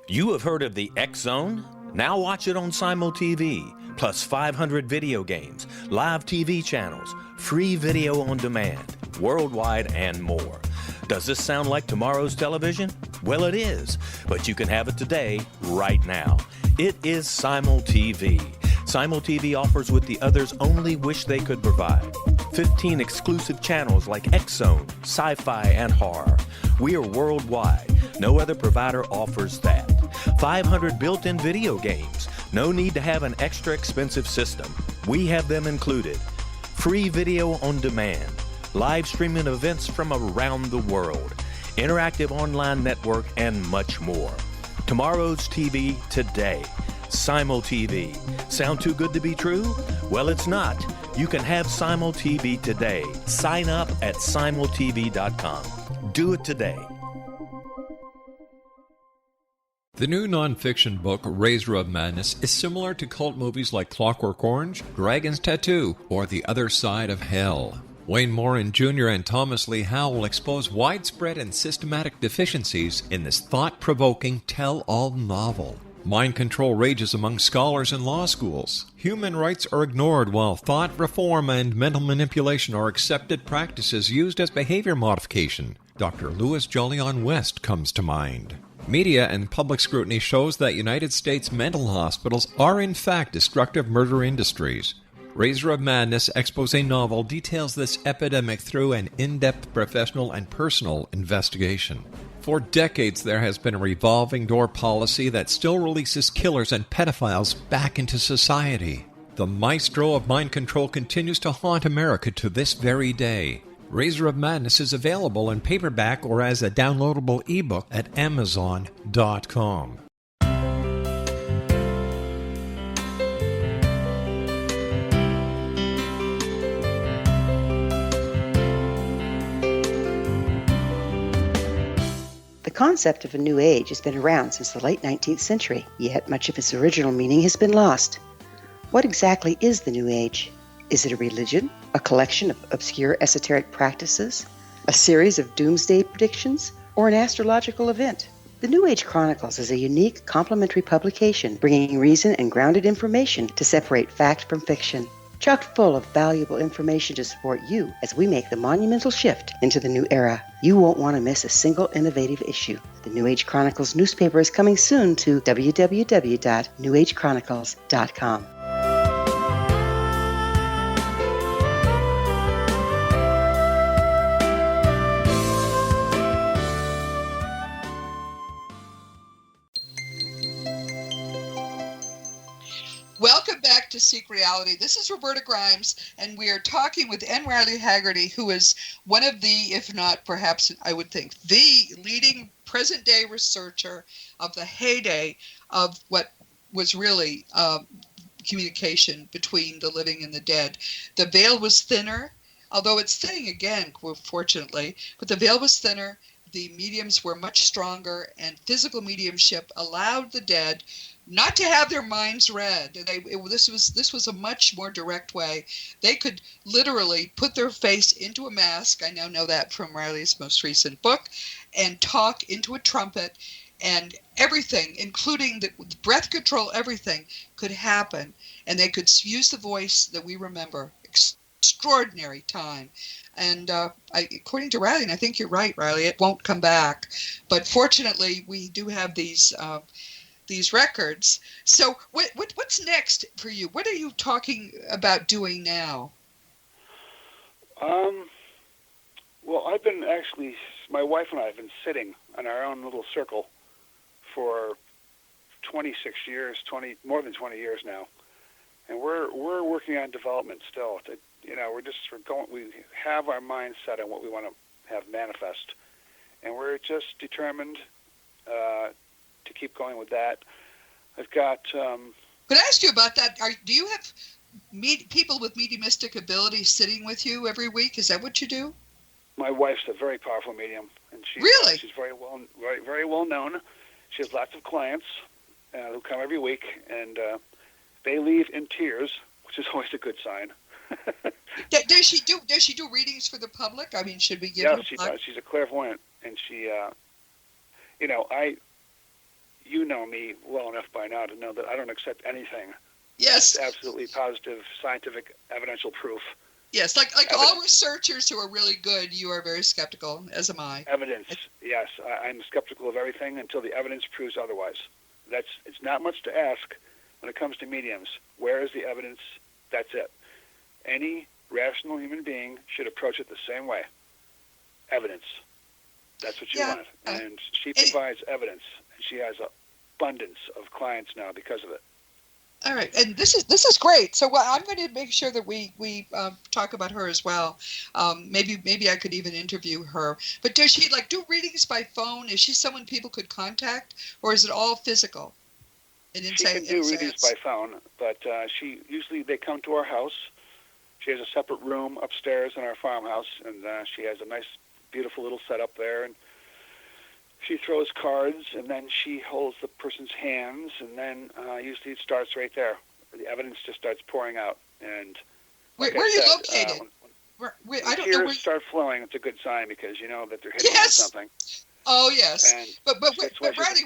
You have heard of the X Zone? Now watch it on Simul TV, plus 500 video games, live TV channels, free video on demand, worldwide, and more. Does this sound like tomorrow's television? Well, it is, but you can have it today, right now. It is Simul TV. Simul TV offers what the others only wish they could provide. 15 exclusive channels like X Zone, sci-fi, and horror. We are worldwide. No other provider offers that. 500 built-in video games. No need to have an extra expensive system. We have them included. Free video on demand. Live streaming events from around the world. Interactive online network, and much more. Tomorrow's TV today. Simul TV. Sound too good to be true? Well, it's not. You can have Simul TV today. Sign up at simultv.com. Do it today. The new nonfiction book, Razor of Madness, is similar to cult movies like Clockwork Orange, Dragon's Tattoo, or The Other Side of Hell. Wayne Morin Jr. and Thomas Lee Howell will expose widespread and systematic deficiencies in this thought-provoking tell-all novel. Mind control rages among scholars in law schools. Human rights are ignored while thought reform and mental manipulation are accepted practices used as behavior modification. Dr. Louis Jolyon West comes to mind. Media and public scrutiny shows that United States mental hospitals are in fact destructive murder industries. Razor of Madness expose novel details this epidemic through an in-depth professional and personal investigation. For decades, there has been a revolving door policy that still releases killers and pedophiles back into society. The maestro of mind control continues to haunt America to this very day. Razor of Madness is available in paperback or as a downloadable ebook at Amazon.com. The concept of a new age has been around since the late 19th century, yet much of its original meaning has been lost. What exactly is the New Age? Is it a religion, a collection of obscure esoteric practices, a series of doomsday predictions, or an astrological event? The New Age Chronicles is a unique, complementary publication bringing reason and grounded information to separate fact from fiction. Chock full of valuable information to support you as we make the monumental shift into the new era. You won't want to miss a single innovative issue. The New Age Chronicles newspaper is coming soon to www.newagechronicles.com. Welcome back to Seek Reality. This is Roberta Grimes, and we are talking with N. Riley Haegerty, who is one of the, if not perhaps I would think, the leading present-day researcher of the heyday of what was really communication between the living and the dead. The veil was thinner, although it's thinning again, fortunately, but the veil was thinner, the mediums were much stronger, and physical mediumship allowed the dead not to have their minds read. This was a much more direct way. They could literally put their face into a mask. I now know that from Riley's most recent book, and talk into a trumpet, and everything, including the breath control, everything could happen, and they could use the voice that we remember. Extraordinary time. And according to Riley, and I think you're right, Riley, it won't come back. But fortunately, we do have these records. So what's next for you? What are you talking about doing now? Well, my wife and I have been sitting in our own little circle for 26 years, more than 20 years now. And we're working on development still. We have our mind set on what we want to have manifest. And we're just determined to keep going with that. I've got... Could I ask you about that? Do you have people with mediumistic ability sitting with you every week? Is that what you do? My wife's a very powerful medium, and she's very well known. She has lots of clients who come every week, and they leave in tears, which is always a good sign. Does she do readings for the public? I mean, should we give her? Yes, she does. She's a clairvoyant, and she, you know me well enough by now to know that I don't accept anything. Yes. It's absolutely positive, scientific, evidential proof. Yes, like all researchers who are really good, you are very skeptical, as am I. Evidence, yes. I'm skeptical of everything until the evidence proves otherwise. It's not much to ask when it comes to mediums. Where is the evidence? That's it. Any rational human being should approach it the same way. Evidence. That's what you want. And she provides evidence. And she has an abundance of clients now because of it. All right, and this is great. So I'm going to make sure that we talk about her as well. Maybe I could even interview her. But does she do readings by phone? Is she someone people could contact, or is it all physical? She can do readings by phone, but they come to our house. She has a separate room upstairs in our farmhouse, and she has a nice, beautiful little setup there. And she throws cards, and then she holds the person's hands, and then usually it starts right there. The evidence just starts pouring out. And where are you located? I don't know. Tears start flowing. It's a good sign because you know that they're hitting on something. Oh yes. And but Riley,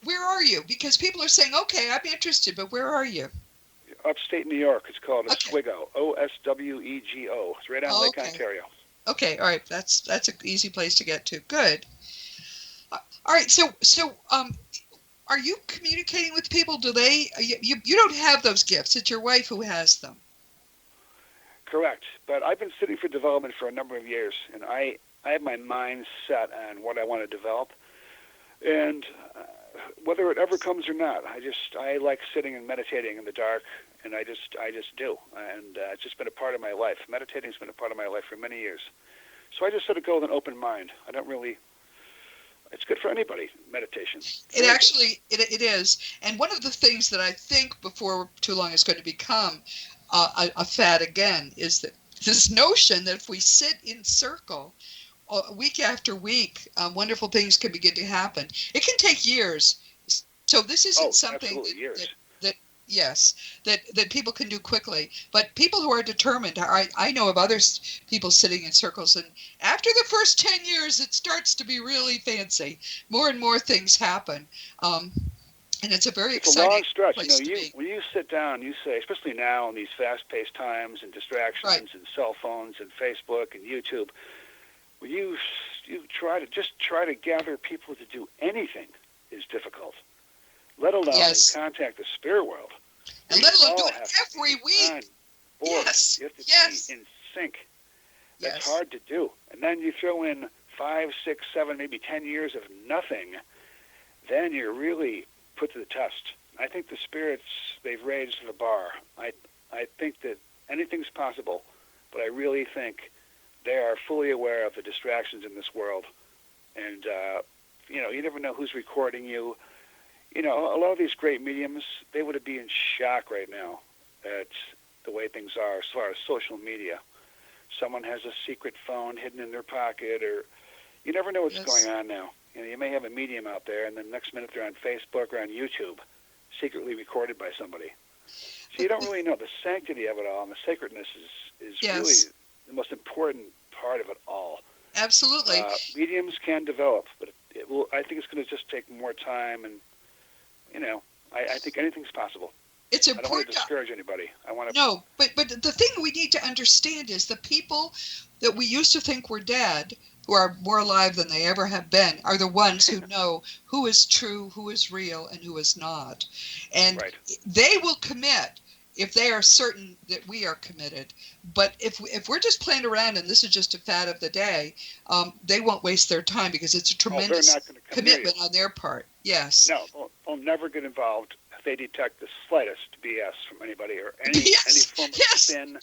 where are you? Because people are saying, okay, I'm interested, but where are you? Upstate New York. It's called Oswego. Oswego. It's right on Lake Ontario. Okay, all right. That's an easy place to get to. Good. All right. So are you communicating with people? Do they? You don't have those gifts. It's your wife who has them. Correct. But I've been sitting for development for a number of years, and I have my mind set on what I want to develop, and whether it ever comes or not, I like sitting and meditating in the dark, and I just do, and it's just been a part of my life. Meditating's been a part of my life for many years, so I just sort of go with an open mind. I don't really. It's good for anybody, meditation. It is. And one of the things that I think before too long is going to become a fad again is that this notion that if we sit in circle week after week, wonderful things can begin to happen. It can take years. So this isn't something Yes, that people can do quickly. But people who are determined, I know of people sitting in circles, and after the first 10 years, it starts to be really fancy. More and more things happen. And it's a very exciting a long stretch. place to be. When you sit down, you say, especially now in these fast-paced times and distractions Right. and cell phones and Facebook and YouTube, when you try to gather people to do anything is difficult, let alone contact the spirit world. And let alone do it every week. Yes. You have to be in sync. That's hard to do. And then you throw in 5, 6, 7, maybe 10 years of nothing, then you're really put to the test. I think the spirits, they've raised the bar. I think that anything's possible, but I really think they are fully aware of the distractions in this world. And, you never know who's recording you. A lot of these great mediums, they would be in shock right now at the way things are as far as social media. Someone has a secret phone hidden in their pocket, or you never know what's going on now. You may have a medium out there, and then next minute they're on Facebook or on YouTube, secretly recorded by somebody. So you don't really know the sanctity of it all, and the sacredness is really the most important part of it all. Absolutely. Mediums can develop, but I think it's going to just take more time, and I think anything's possible. It's important. I don't want to discourage anybody. No, but the thing we need to understand is the people that we used to think were dead, who are more alive than they ever have been, are the ones who know who is true, who is real, and who is not. And they will commit if they are certain that we are committed. But if we're just playing around and this is just a fad of the day, they won't waste their time because it's a tremendous commitment on their part. Yes. No, they'll never get involved if they detect the slightest BS from anybody or any form of spin,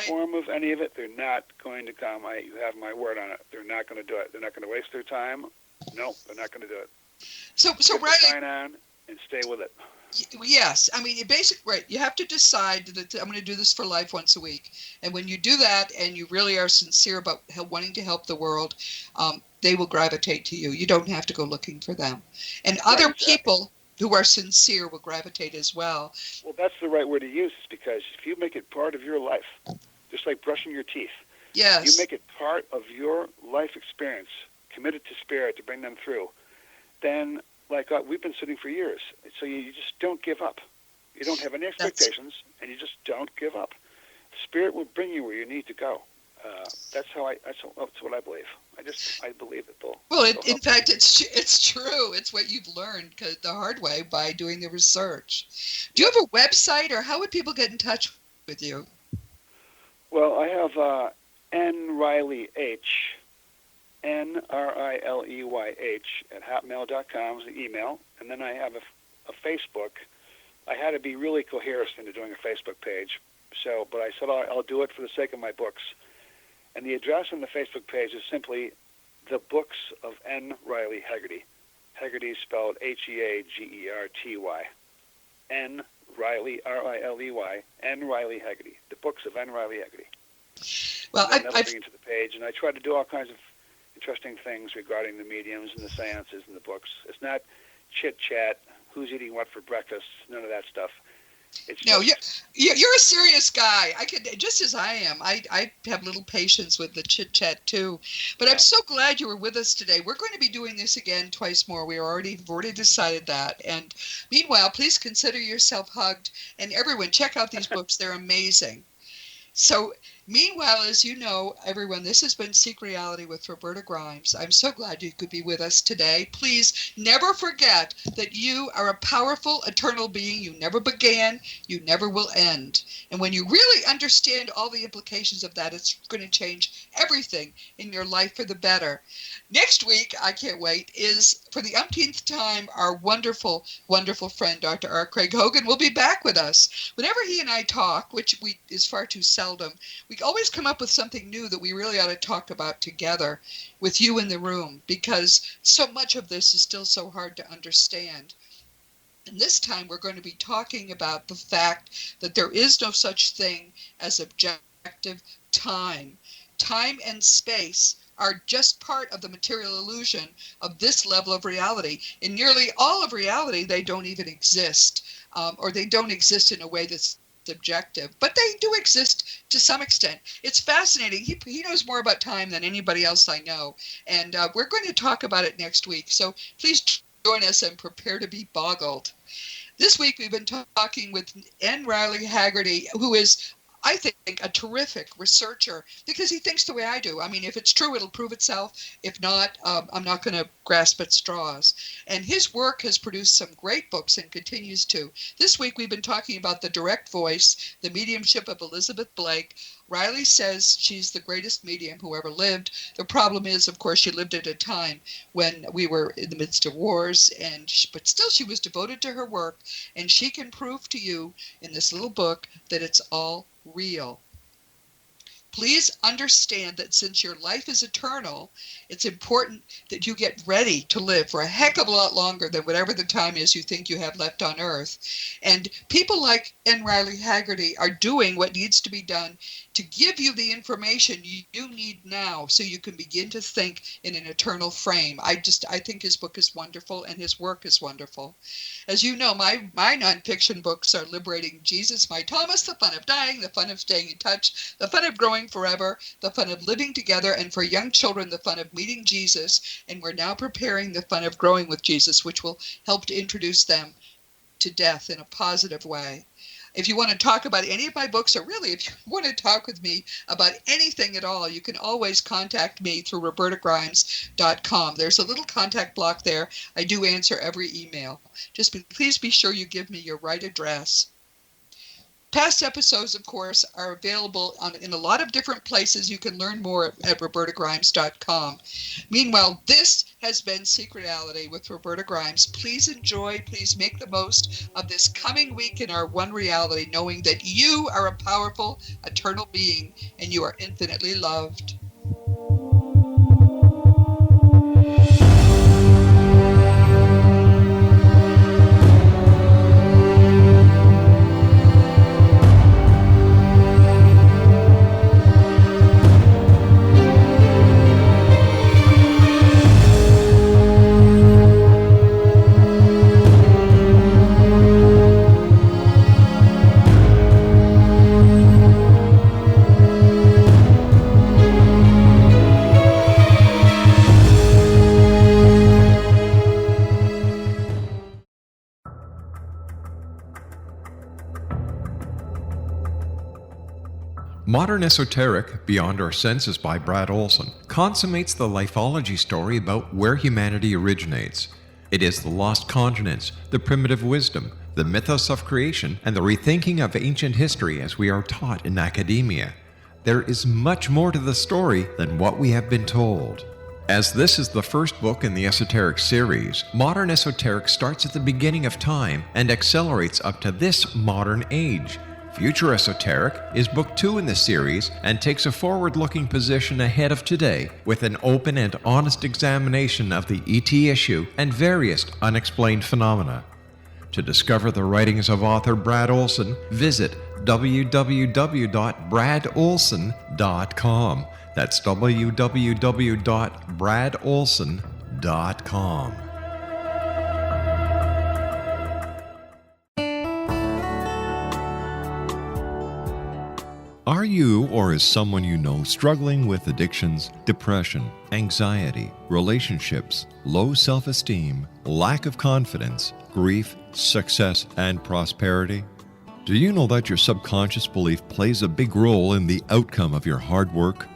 form of any of it. They're not going to come. You have my word on it. They're not going to do it. They're not going to waste their time. No, they're not going to do it. So Riley, sign on and stay with it. Yes, I mean, you have to decide that I'm going to do this for life once a week. And when you do that and you really are sincere about wanting to help the world, they will gravitate to you. You don't have to go looking for them. And other people who are sincere will gravitate as well. Well, that's the right word to use, is because if you make it part of your life, just like brushing your teeth, you make it part of your life experience, committed to spirit to bring them through, then we've been sitting for years. So you just don't give up. You don't have any expectations, and you just don't give up. Spirit will bring you where you need to go. That's what I believe. I believe that they'll. Well, in fact, it's true. It's what you've learned the hard way by doing the research. Do you have a website, or how would people get in touch with you? Well, I have NRileyH, NRILEYH at hotmail.com is the email, and then I have a Facebook. I had to be really coherent into doing a Facebook page, but I said I'll do it for the sake of my books. And the address on the Facebook page is simply The Books of N. Riley Haegerty. Haegerty spelled Heagerty. N. Riley, Riley, N. Riley Haegerty. The Books of N. Riley Haegerty. Well, that'll bring you to the page, and I try to do all kinds of interesting things regarding the mediums and the seances and the books. It's not chit-chat, who's eating what for breakfast, none of that stuff. You're a serious guy. Just as I am. I have little patience with the chit chat too. But I'm so glad you were with us today. We're going to be doing this again twice more. We've already decided that. And meanwhile, please consider yourself hugged. And everyone, check out these books. They're amazing. So meanwhile, as you know, everyone, this has been Seek Reality with Roberta Grimes. I'm so glad you could be with us today. Please never forget that you are a powerful, eternal being. You never began, you never will end. And when you really understand all the implications of that, it's going to change everything in your life for the better. Next week, I can't wait, is for the umpteenth time, our wonderful, wonderful friend, Dr. R. Craig Hogan, will be back with us. Whenever he and I talk, which is far too seldom, we always come up with something new that we really ought to talk about together with you in the room, because so much of this is still so hard to understand. And this time we're going to be talking about the fact that there is no such thing as objective time. Time and space are just part of the material illusion of this level of reality. In nearly all of reality, they don't even exist, or they don't exist in a way that's objective, but they do exist to some extent. It's fascinating. He knows more about time than anybody else I know, and we're going to talk about it next week. So please join us and prepare to be boggled. This week we've been talking with N. Riley Haegerty, who is, I think, a terrific researcher because he thinks the way I do. I mean, if it's true, it'll prove itself. If not, I'm not going to grasp at straws. And his work has produced some great books and continues to. This week, we've been talking about The Direct Voice, The Mediumship of Elizabeth Blake. Riley says she's the greatest medium who ever lived. The problem is, of course, she lived at a time when we were in the midst of wars, but still she was devoted to her work, and she can prove to you in this little book that it's all real. Please understand that since your life is eternal, it's important that you get ready to live for a heck of a lot longer than whatever the time is you think you have left on Earth. And people like N. Riley Haegerty are doing what needs to be done to give you the information you need now so you can begin to think in an eternal frame. I think his book is wonderful and his work is wonderful. As you know, my nonfiction books are Liberating Jesus, My Thomas, The Fun of Dying, The Fun of Staying in Touch, The Fun of Growing Forever, The Fun of Living Together, and for young children, The Fun of Meeting Jesus. And we're now preparing The Fun of Growing with Jesus, which will help to introduce them to death in a positive way. If you want to talk about any of my books, or really if you want to talk with me about anything at all, you can always contact me through robertagrimes.com. There's a little contact block there. I do answer every email. Please be sure you give me your right address. Past episodes, of course, are available in a lot of different places. You can learn more at robertagrimes.com. Meanwhile, this has been Secretality with Roberta Grimes. Please enjoy, please make the most of this coming week in our one reality, knowing that you are a powerful, eternal being and you are infinitely loved. Modern Esoteric, Beyond Our Senses by Brad Olson, consummates the lifeology story about where humanity originates. It is the lost continents, the primitive wisdom, the mythos of creation, and the rethinking of ancient history as we are taught in academia. There is much more to the story than what we have been told. As this is the first book in the Esoteric series, Modern Esoteric starts at the beginning of time and accelerates up to this modern age. Future Esoteric is book 2 in the series and takes a forward-looking position ahead of today with an open and honest examination of the ET issue and various unexplained phenomena. To discover the writings of author Brad Olson, visit www.bradolson.com. That's www.bradolson.com. Are you or is someone you know struggling with addictions, depression, anxiety, relationships, low self-esteem, lack of confidence, grief, success, and prosperity? Do you know that your subconscious belief plays a big role in the outcome of your hard work?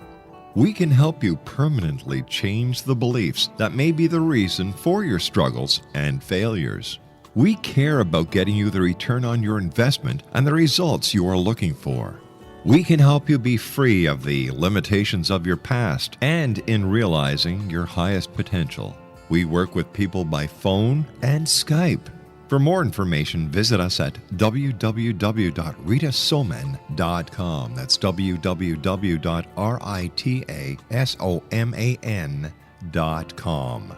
We can help you permanently change the beliefs that may be the reason for your struggles and failures. We care about getting you the return on your investment and the results you are looking for. We can help you be free of the limitations of your past and in realizing your highest potential. We work with people by phone and Skype. For more information, visit us at www.ritasoman.com. That's www.ritasoman.com.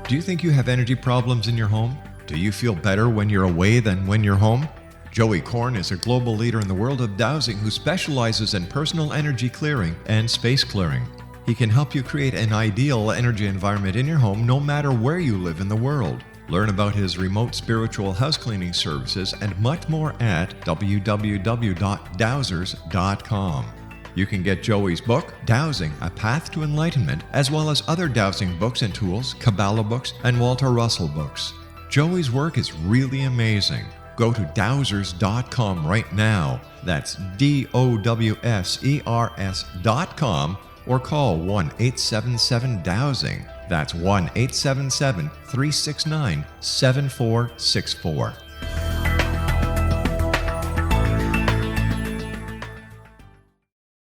Do you think you have energy problems in your home? Do you feel better when you're away than when you're home? Joey Korn is a global leader in the world of dowsing who specializes in personal energy clearing and space clearing. He can help you create an ideal energy environment in your home no matter where you live in the world. Learn about his remote spiritual house cleaning services and much more at www.dowsers.com. You can get Joey's book, Dowsing, A Path to Enlightenment, as well as other dowsing books and tools, Kabbalah books, and Walter Russell books. Joey's work is really amazing. Go to dowsers.com right now. That's DOWSERS.com or call 1-877-DOWSING. That's 1-877-369-7464.